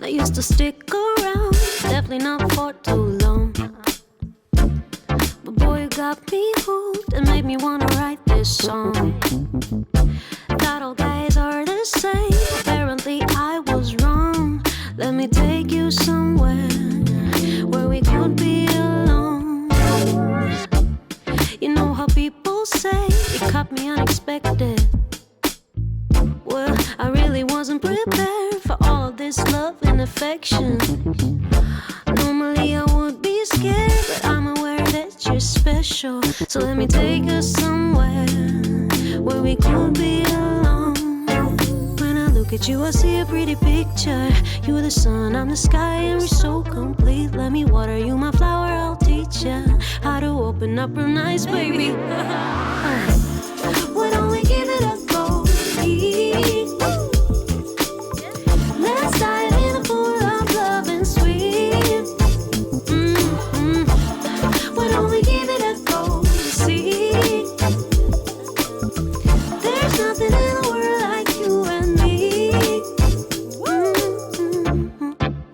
I used to stick around, definitely not for too long. But boy, you got me hooked and made me wanna write this song. Thought all guys are the same, apparently I was wrong. Let me take you somewhere where we could be alone. You know how people say you caught me unexpected. Well, I really wasn't prepared for all of this love and affection. Normally I would be scared, but I'm aware that you're special. So let me take us somewhere where we could be alone. When I look at you, I see a pretty picture. You're the sun, I'm the sky, and we're so complete. Let me water you, my flower, I'll teach ya how to open up real nice, baby. Why don't we give it a go? Let's dive in a pool of love and sweet. Why don't we give it a go? See, there's nothing in the world like you and me.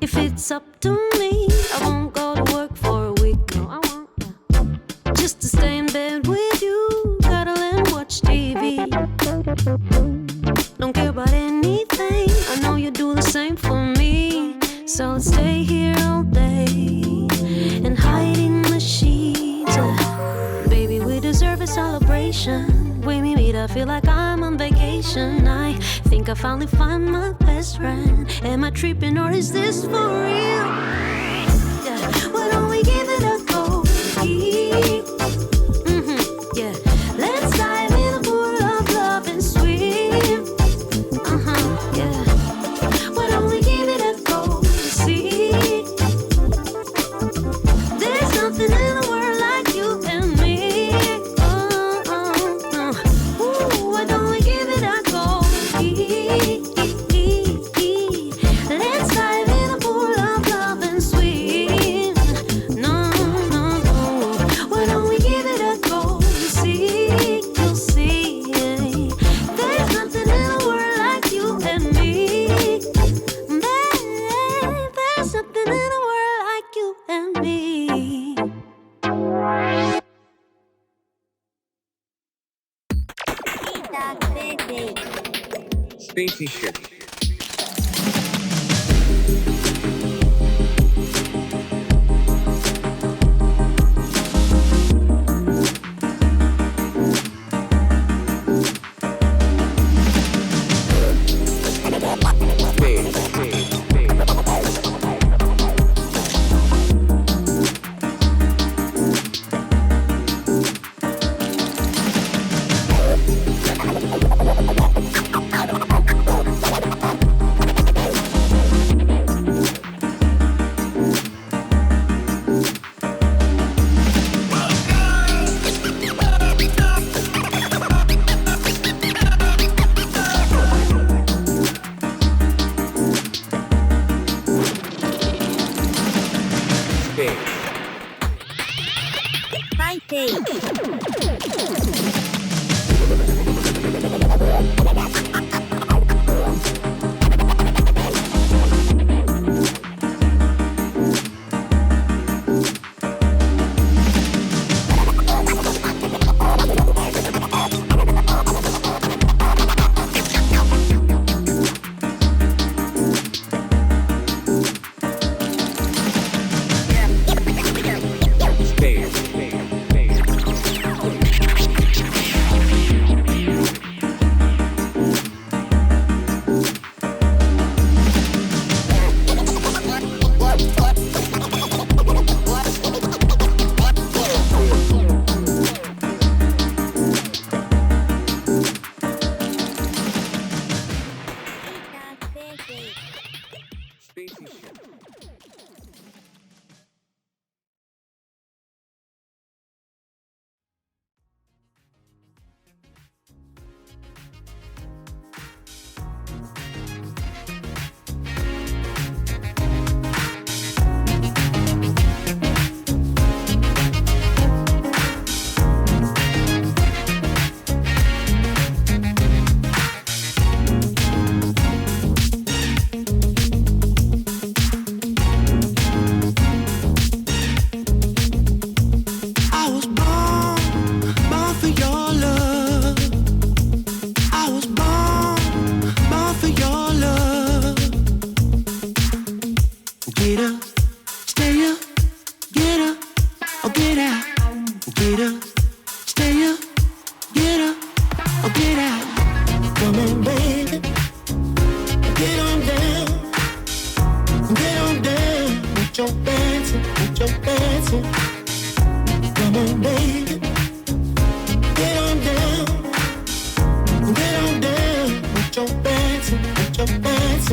If it's up to me, I won't go to work for a week. No, I won't. Just to stay in bed with you, cuddle and watch TV. Don't care about anything, I know you do the same for me. So let's stay here all day and hide in the sheets. Baby, we deserve a celebration. When we meet, I feel like I'm on vacation. I think I finally found my best friend. Am I tripping or is this for real? Yeah. Why don't we give it a go? Yeah. Let's dive in a pool of love and swim. Yeah. Why don't we give it a go? See, there's nothing in the world like you and me. Ooh, why don't we give it a go? Let's dive in a pool of love and swim. No, no, no. Why don't we give it a go? You'll see, there's nothing in the world like you and me. Babe, there's nothing in the world like you and me. Spacey shit.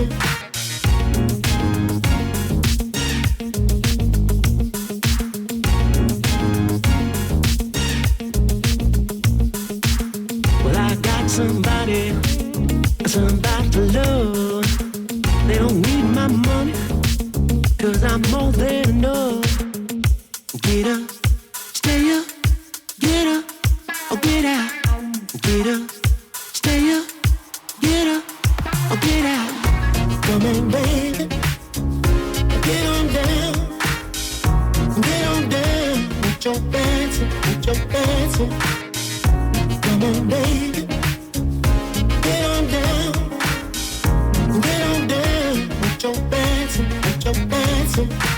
dancing. Well, I got somebody to love. They don't need my money, 'cause I'm more than enough. Get up, stay up, get up, or get out. Get up, stay up, get up, or get out. Come on, baby, get on down, get on down with your dancing, with your dancing. Come on, baby, get on down, get on down with your dancing, with your dancing.